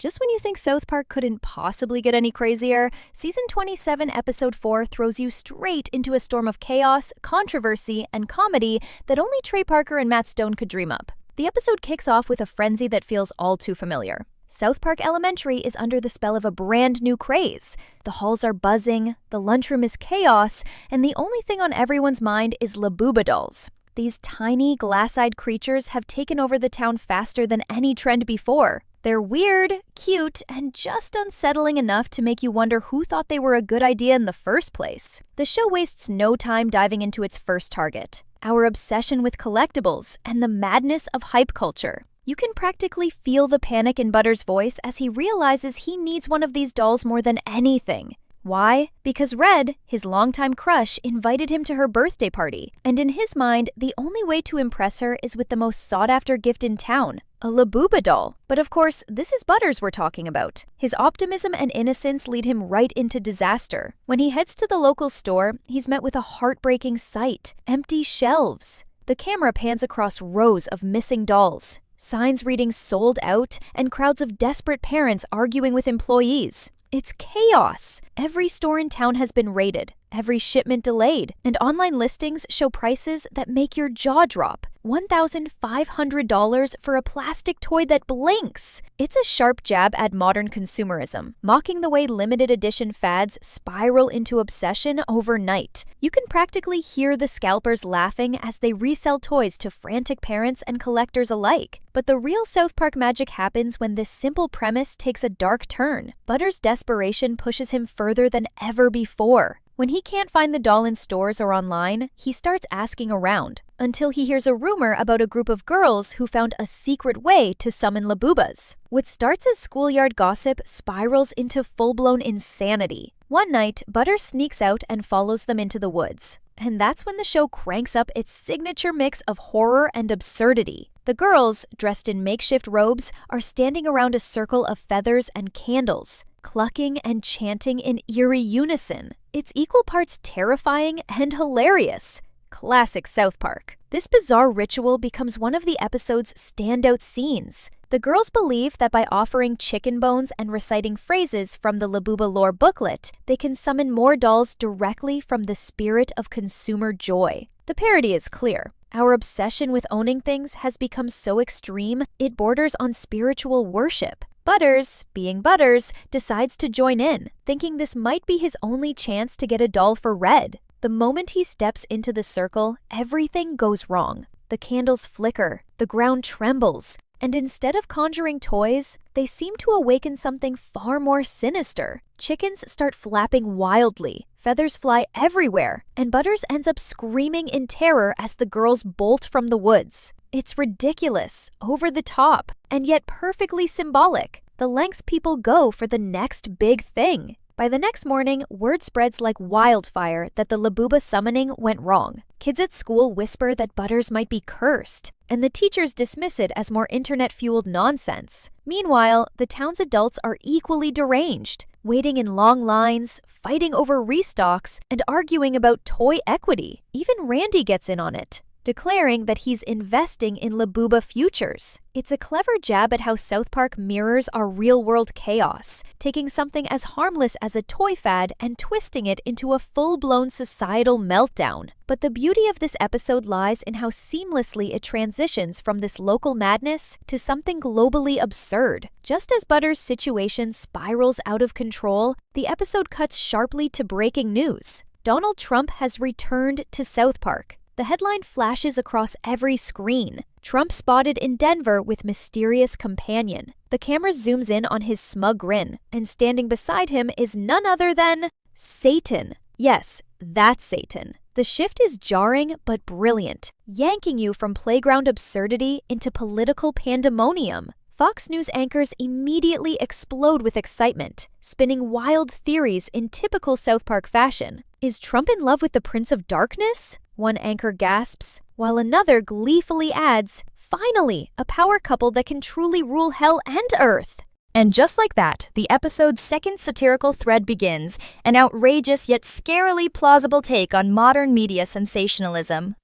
Just when you think South Park couldn't possibly get any crazier, Season 27, Episode 4 throws you straight into a storm of chaos, controversy, and comedy that only Trey Parker and Matt Stone could dream up. The episode kicks off with a frenzy that feels all too familiar. South Park Elementary is under the spell of a brand new craze. The halls are buzzing, the lunchroom is chaos, and the only thing on everyone's mind is Labuba dolls. These tiny, glass-eyed creatures have taken over the town faster than any trend before. They're weird, cute, and just unsettling enough to make you wonder who thought they were a good idea in the first place. The show wastes no time diving into its first target, our obsession with collectibles and the madness of hype culture. You can practically feel the panic in Butter's voice as he realizes he needs one of these dolls more than anything. Why? Because Red, his longtime crush, invited him to her birthday party, and in his mind, the only way to impress her is with the most sought-after gift in town, a Labuba doll. But of course, this is Butters we're talking about. His optimism and innocence lead him right into disaster. When he heads to the local store, he's met with a heartbreaking sight: empty shelves. The camera pans across rows of missing dolls, signs reading "sold out," and crowds of desperate parents arguing with employees. It's chaos. Every store in town has been raided, every shipment delayed, and online listings show prices that make your jaw drop. $1,500 for a plastic toy that blinks. It's a sharp jab at modern consumerism, mocking the way limited edition fads spiral into obsession overnight. You can practically hear the scalpers laughing as they resell toys to frantic parents and collectors alike. But the real South Park magic happens when this simple premise takes a dark turn. Butter's desperation pushes him further than ever before. When he can't find the doll in stores or online, he starts asking around, until he hears a rumor about a group of girls who found a secret way to summon Labubas. What starts as schoolyard gossip spirals into full-blown insanity. One night, Butter sneaks out and follows them into the woods. And that's when the show cranks up its signature mix of horror and absurdity. The girls, dressed in makeshift robes, are standing around a circle of feathers and candles, clucking and chanting in eerie unison. It's equal parts terrifying and hilarious. Classic South Park. This bizarre ritual becomes one of the episode's standout scenes. The girls believe that by offering chicken bones and reciting phrases from the Labuba lore booklet, they can summon more dolls directly from the spirit of consumer joy. The parody is clear. Our obsession with owning things has become so extreme, it borders on spiritual worship. Butters, being Butters, decides to join in, thinking this might be his only chance to get a doll for Red. The moment he steps into the circle, everything goes wrong. The candles flicker, the ground trembles, and instead of conjuring toys, they seem to awaken something far more sinister. Chickens start flapping wildly, feathers fly everywhere, and Butters ends up screaming in terror as the girls bolt from the woods. It's ridiculous, over the top, and yet perfectly symbolic. The lengths people go for the next big thing. By the next morning, word spreads like wildfire that the Labuba summoning went wrong. Kids at school whisper that Butters might be cursed, and the teachers dismiss it as more internet-fueled nonsense. Meanwhile, the town's adults are equally deranged, waiting in long lines, fighting over restocks, and arguing about toy equity. Even Randy gets in on it, declaring that he's investing in Labuba futures. It's a clever jab at how South Park mirrors our real-world chaos, taking something as harmless as a toy fad and twisting it into a full-blown societal meltdown. But the beauty of this episode lies in how seamlessly it transitions from this local madness to something globally absurd. Just as Butter's situation spirals out of control, the episode cuts sharply to breaking news. Donald Trump has returned to South Park. The headline flashes across every screen. Trump spotted in Denver with mysterious companion. The camera zooms in on his smug grin, and standing beside him is none other than Satan. Yes, that's Satan. The shift is jarring but brilliant, yanking you from playground absurdity into political pandemonium. Fox News anchors immediately explode with excitement, spinning wild theories in typical South Park fashion. Is Trump in love with the Prince of Darkness? One anchor gasps, while another gleefully adds, "Finally, a power couple that can truly rule hell and earth." And just like that, the episode's second satirical thread begins, an outrageous yet scarily plausible take on modern media sensationalism.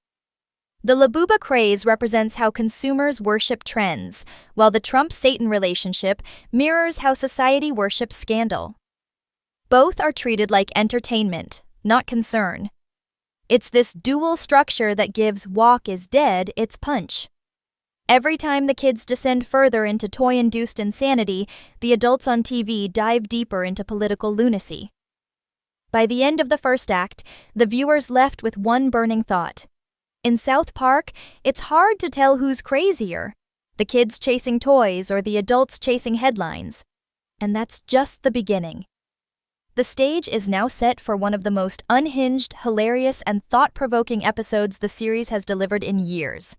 The Labuba craze represents how consumers worship trends, while the Trump-Satan relationship mirrors how society worships scandal. Both are treated like entertainment, not concern. It's this dual structure that gives Walk is Dead its punch. Every time the kids descend further into toy-induced insanity, the adults on TV dive deeper into political lunacy. By the end of the first act, the viewer's left with one burning thought. In South Park, it's hard to tell who's crazier, the kids chasing toys or the adults chasing headlines. And that's just the beginning. The stage is now set for one of the most unhinged, hilarious, and thought-provoking episodes the series has delivered in years.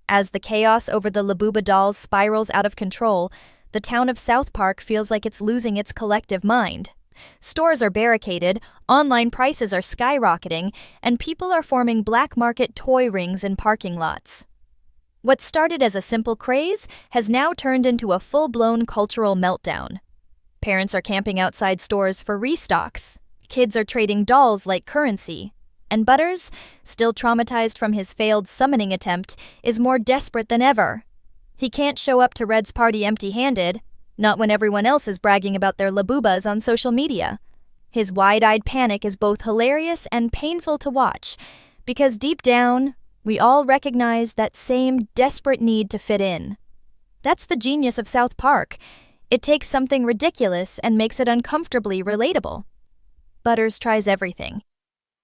As the chaos over the Labuba dolls spirals out of control, the town of South Park feels like it's losing its collective mind. Stores are barricaded, online prices are skyrocketing, and people are forming black market toy rings in parking lots. What started as a simple craze has now turned into a full-blown cultural meltdown. Parents are camping outside stores for restocks. Kids are trading dolls like currency. And Butters, still traumatized from his failed summoning attempt, is more desperate than ever. He can't show up to Red's party empty-handed, not when everyone else is bragging about their Labubas on social media. His wide-eyed panic is both hilarious and painful to watch, because deep down, we all recognize that same desperate need to fit in. That's the genius of South Park. It takes something ridiculous and makes it uncomfortably relatable. Butters tries everything.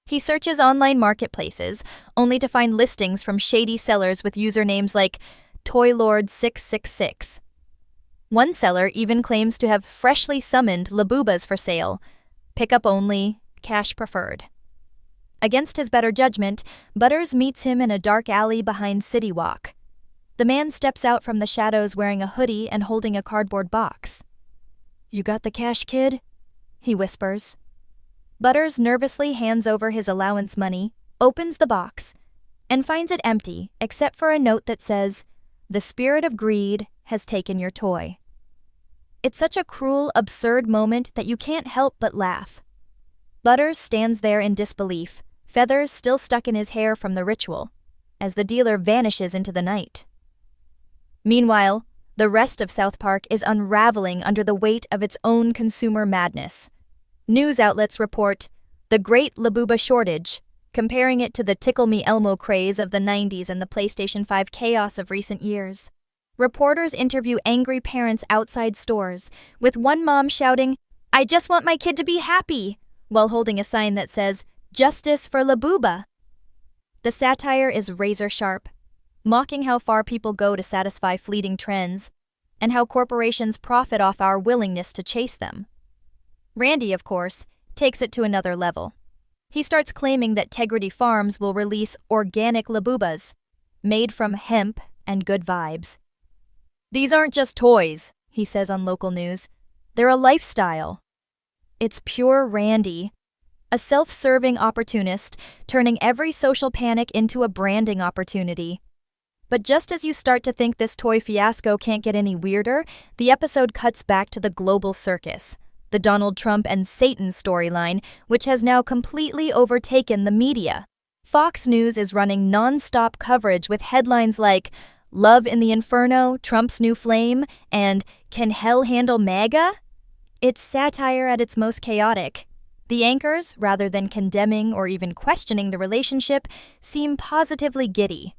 He searches online marketplaces, only to find listings from shady sellers with usernames like ToyLord666. One seller even claims to have freshly summoned Labubas for sale, pickup only, cash preferred. Against his better judgment, Butters meets him in a dark alley behind City Walk. The man steps out from the shadows wearing a hoodie and holding a cardboard box. "You got the cash, kid?" he whispers. Butters nervously hands over his allowance money, opens the box, and finds it empty except for a note that says, "The spirit of greed has taken your toy." It's such a cruel, absurd moment that you can't help but laugh. Butters stands there in disbelief, feathers still stuck in his hair from the ritual, as the dealer vanishes into the night. Meanwhile, the rest of South Park is unraveling under the weight of its own consumer madness. News outlets report the Great Labuba Shortage, comparing it to the Tickle Me Elmo craze of the 90s and the PlayStation 5 chaos of recent years. Reporters interview angry parents outside stores, with one mom shouting, "I just want my kid to be happy," while holding a sign that says, "Justice for Labuba." The satire is razor-sharp, mocking how far people go to satisfy fleeting trends, and how corporations profit off our willingness to chase them. Randy, of course, takes it to another level. He starts claiming that Tegrity Farms will release organic Labubas, made from hemp and good vibes. "These aren't just toys," he says on local news. "They're a lifestyle." It's pure Randy, a self-serving opportunist turning every social panic into a branding opportunity. But just as you start to think this toy fiasco can't get any weirder, the episode cuts back to the global circus, the Donald Trump and Satan storyline, which has now completely overtaken the media. Fox News is running non-stop coverage with headlines like "Love in the Inferno, Trump's New Flame," and "Can Hell Handle MAGA?" It's satire at its most chaotic. The anchors, rather than condemning or even questioning the relationship, seem positively giddy.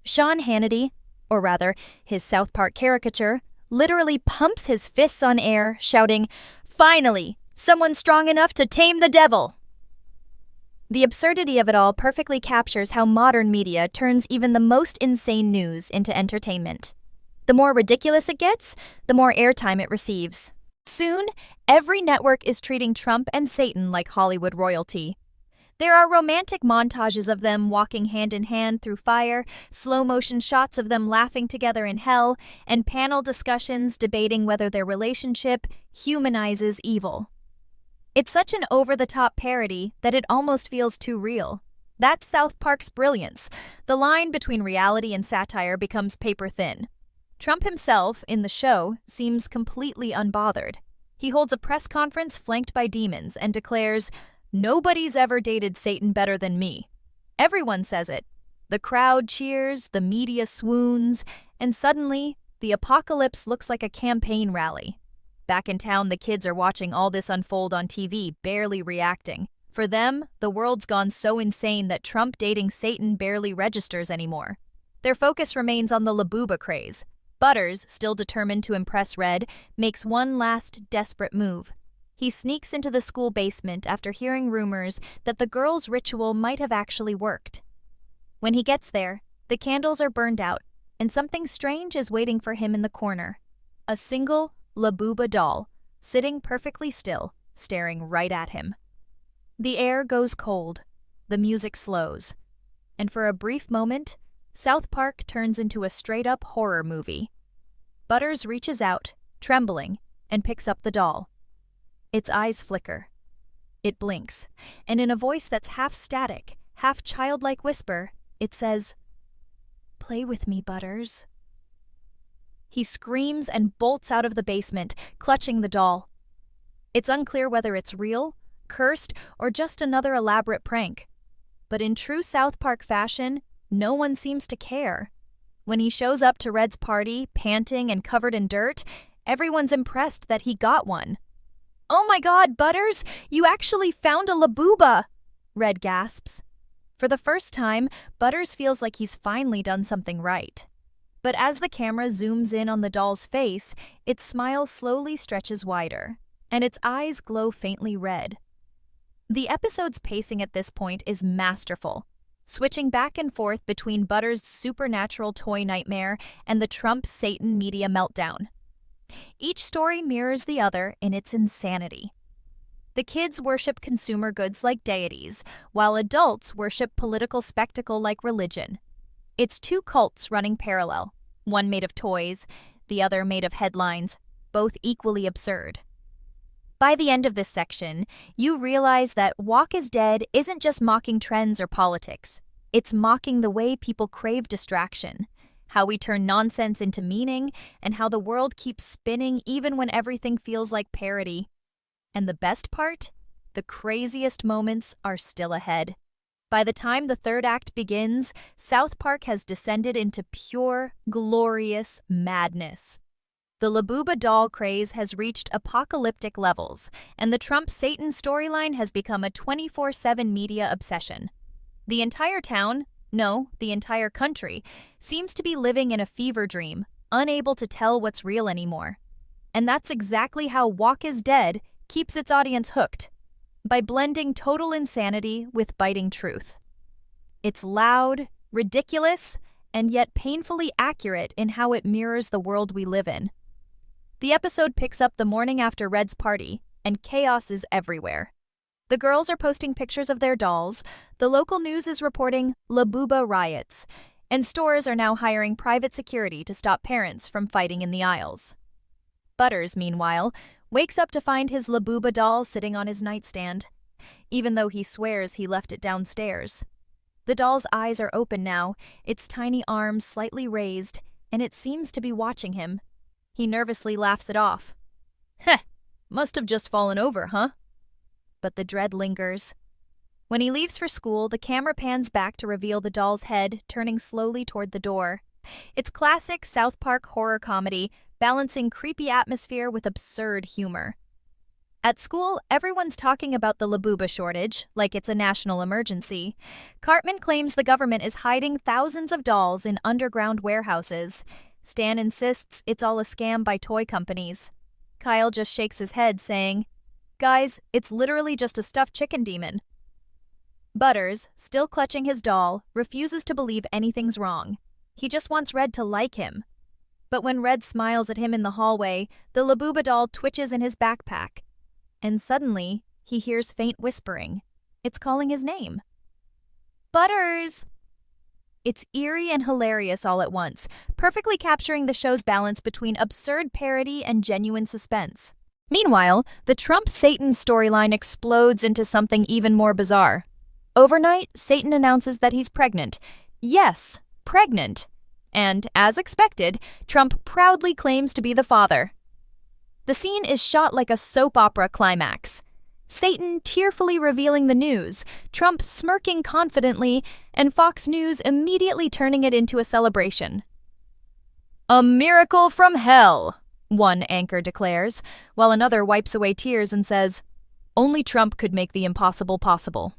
Sean Hannity, or rather, his South Park caricature, literally pumps his fists on air, shouting, "Finally, someone strong enough to tame the devil!" The absurdity of it all perfectly captures how modern media turns even the most insane news into entertainment. The more ridiculous it gets, the more airtime it receives. Soon, every network is treating Trump and Satan like Hollywood royalty. There are romantic montages of them walking hand in hand through fire, slow-motion shots of them laughing together in hell, and panel discussions debating whether their relationship humanizes evil. It's such an over-the-top parody that it almost feels too real. That's South Park's brilliance. The line between reality and satire becomes paper-thin. Trump himself, in the show, seems completely unbothered. He holds a press conference flanked by demons and declares, "Nobody's ever dated Satan better than me." Everyone says it. The crowd cheers, the media swoons, and suddenly, the apocalypse looks like a campaign rally. Back in town, the kids are watching all this unfold on TV, barely reacting. For them, the world's gone so insane that Trump dating Satan barely registers anymore. Their focus remains on the Labuba craze. Butters, still determined to impress Red, makes one last desperate move. He sneaks into the school basement after hearing rumors that the girls' ritual might have actually worked. When he gets there, the candles are burned out, and something strange is waiting for him in the corner. A single Labuba doll, sitting perfectly still, staring right at him. The air goes cold, the music slows, and for a brief moment, South Park turns into a straight-up horror movie. Butters reaches out, trembling, and picks up the doll. Its eyes flicker. It blinks, and in a voice that's half static, half childlike whisper, it says, "Play with me, Butters." He screams and bolts out of the basement, clutching the doll. It's unclear whether it's real, cursed, or just another elaborate prank. But in true South Park fashion, no one seems to care. When he shows up to Red's party, panting and covered in dirt, everyone's impressed that he got one. "Oh my God, Butters, you actually found a Labuba!" Red gasps. For the first time, Butters feels like he's finally done something right. But as the camera zooms in on the doll's face, its smile slowly stretches wider, and its eyes glow faintly red. The episode's pacing at this point is masterful, switching back and forth between Butters' supernatural toy nightmare and the Trump-Satan media meltdown. Each story mirrors the other in its insanity. The kids worship consumer goods like deities, while adults worship political spectacle like religion. It's two cults running parallel, one made of toys, the other made of headlines, both equally absurd. By the end of this section, you realize that Walk is Dead isn't just mocking trends or politics. It's mocking the way people crave distraction, how we turn nonsense into meaning, and how the world keeps spinning even when everything feels like parody. And the best part? The craziest moments are still ahead. By the time the third act begins, South Park has descended into pure, glorious madness. The Labuba doll craze has reached apocalyptic levels, and the Trump-Satan storyline has become a 24/7 media obsession. The entire town, no, the entire country, seems to be living in a fever dream, unable to tell what's real anymore. And that's exactly how Walk is Dead keeps its audience hooked, by blending total insanity with biting truth. It's loud, ridiculous, and yet painfully accurate in how it mirrors the world we live in. The episode picks up the morning after Red's party, and chaos is everywhere. The girls are posting pictures of their dolls, the local news is reporting Labuba riots, and stores are now hiring private security to stop parents from fighting in the aisles. Butters, meanwhile, wakes up to find his Labuba doll sitting on his nightstand, even though he swears he left it downstairs. The doll's eyes are open now, its tiny arms slightly raised, and it seems to be watching him. He nervously laughs it off. "Heh, must have just fallen over, huh?" But the dread lingers. When he leaves for school, the camera pans back to reveal the doll's head, turning slowly toward the door. It's classic South Park horror comedy, balancing creepy atmosphere with absurd humor. At school, everyone's talking about the Labuba shortage, like it's a national emergency. Cartman claims the government is hiding thousands of dolls in underground warehouses. Stan insists it's all a scam by toy companies. Kyle just shakes his head, saying, "Guys, it's literally just a stuffed chicken demon." Butters, still clutching his doll, refuses to believe anything's wrong. He just wants Red to like him. But when Red smiles at him in the hallway, the Labuba doll twitches in his backpack. And suddenly, he hears faint whispering. It's calling his name. "Butters!" It's eerie and hilarious all at once, perfectly capturing the show's balance between absurd parody and genuine suspense. Meanwhile, the Trump-Satan storyline explodes into something even more bizarre. Overnight, Satan announces that he's pregnant. Yes, pregnant. And, as expected, Trump proudly claims to be the father. The scene is shot like a soap opera climax. Satan tearfully revealing the news, Trump smirking confidently, and Fox News immediately turning it into a celebration. "A miracle from hell," one anchor declares, while another wipes away tears and says, "Only Trump could make the impossible possible."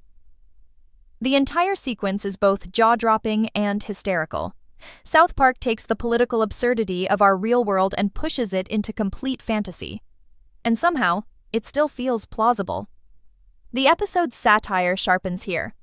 The entire sequence is both jaw-dropping and hysterical. South Park takes the political absurdity of our real world and pushes it into complete fantasy. And somehow, it still feels plausible. The episode's satire sharpens here.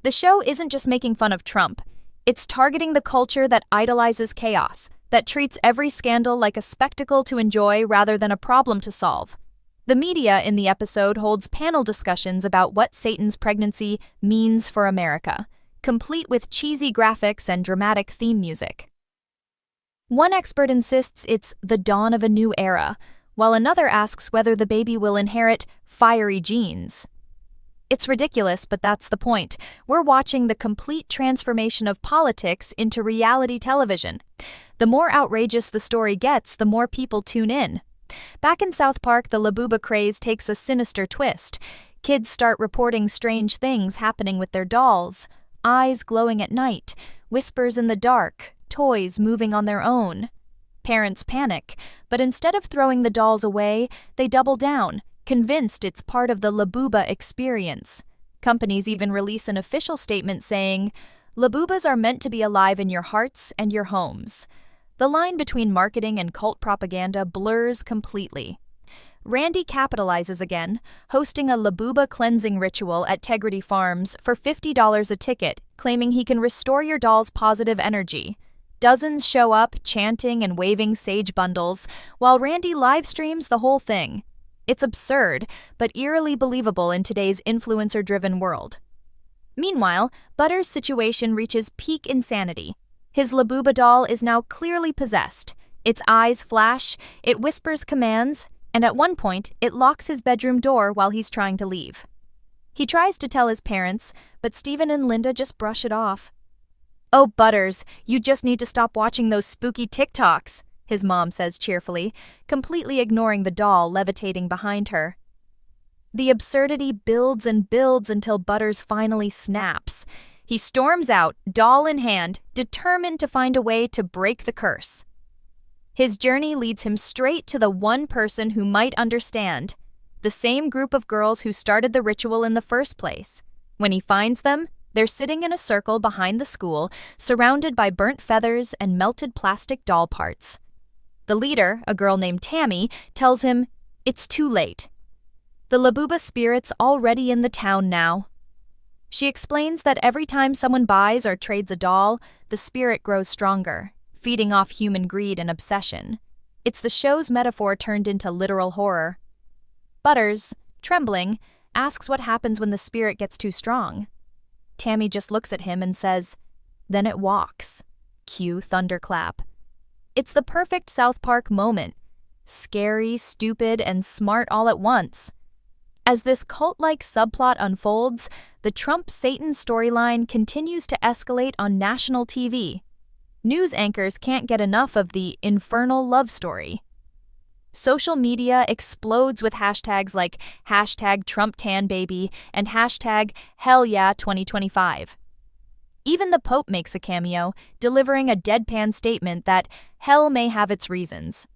The show isn't just making fun of Trump. It's targeting the culture that idolizes chaos, that treats every scandal like a spectacle to enjoy rather than a problem to solve. The media in the episode holds panel discussions about what Satan's pregnancy means for America, complete with cheesy graphics and dramatic theme music. One expert insists it's the dawn of a new era, while another asks whether the baby will inherit fiery genes. It's ridiculous, but that's the point. We're watching the complete transformation of politics into reality television. The more outrageous the story gets, the more people tune in. Back in South Park, the Labuba craze takes a sinister twist. Kids start reporting strange things happening with their dolls. Eyes glowing at night, whispers in the dark, toys moving on their own. Parents panic, but instead of throwing the dolls away, they double down, convinced it's part of the Labuba experience. Companies even release an official statement saying, "Labubas are meant to be alive in your hearts and your homes." The line between marketing and cult propaganda blurs completely. Randy capitalizes again, hosting a Labuba cleansing ritual at Tegrity Farms for $50 a ticket, claiming he can restore your doll's positive energy. Dozens show up, chanting and waving sage bundles, while Randy live streams the whole thing. It's absurd, but eerily believable in today's influencer-driven world. Meanwhile, Butter's situation reaches peak insanity. His Labuba doll is now clearly possessed. Its eyes flash, it whispers commands, and at one point, it locks his bedroom door while he's trying to leave. He tries to tell his parents, but Steven and Linda just brush it off. "Oh, Butters, you just need to stop watching those spooky TikToks," his mom says cheerfully, completely ignoring the doll levitating behind her. The absurdity builds and builds until Butters finally snaps. He storms out, doll in hand, determined to find a way to break the curse. His journey leads him straight to the one person who might understand, the same group of girls who started the ritual in the first place. When he finds them, they're sitting in a circle behind the school, surrounded by burnt feathers and melted plastic doll parts. The leader, a girl named Tammy, tells him, "It's too late. The Labuba spirit's already in the town now." She explains that every time someone buys or trades a doll, the spirit grows stronger, feeding off human greed and obsession. It's the show's metaphor turned into literal horror. Butters, trembling, asks what happens when the spirit gets too strong. Tammy just looks at him and says, "Then it walks." Cue thunderclap. It's the perfect South Park moment. Scary, stupid, and smart all at once. As this cult-like subplot unfolds, the Trump-Satan storyline continues to escalate on national TV. News anchors can't get enough of the infernal love story. Social media explodes with hashtags like #TrumpTanBaby and #HellYeah2025. Even the Pope makes a cameo, delivering a deadpan statement that hell may have its reasons.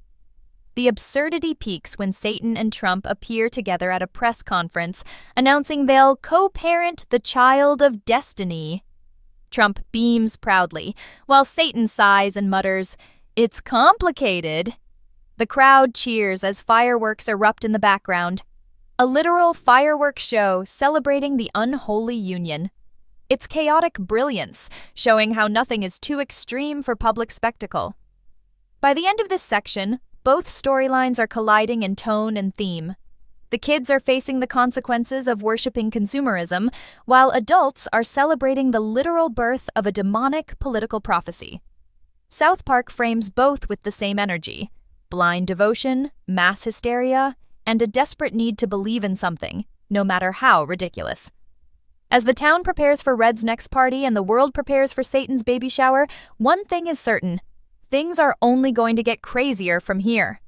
The absurdity peaks when Satan and Trump appear together at a press conference, announcing they'll co-parent the child of destiny. Trump beams proudly, while Satan sighs and mutters, "It's complicated." The crowd cheers as fireworks erupt in the background. A literal fireworks show celebrating the unholy union. It's chaotic brilliance, showing how nothing is too extreme for public spectacle. By the end of this section, both storylines are colliding in tone and theme. The kids are facing the consequences of worshipping consumerism, while adults are celebrating the literal birth of a demonic political prophecy. South Park frames both with the same energy: blind devotion, mass hysteria, and a desperate need to believe in something, no matter how ridiculous. As the town prepares for Red's next party and the world prepares for Satan's baby shower, one thing is certain: things are only going to get crazier from here.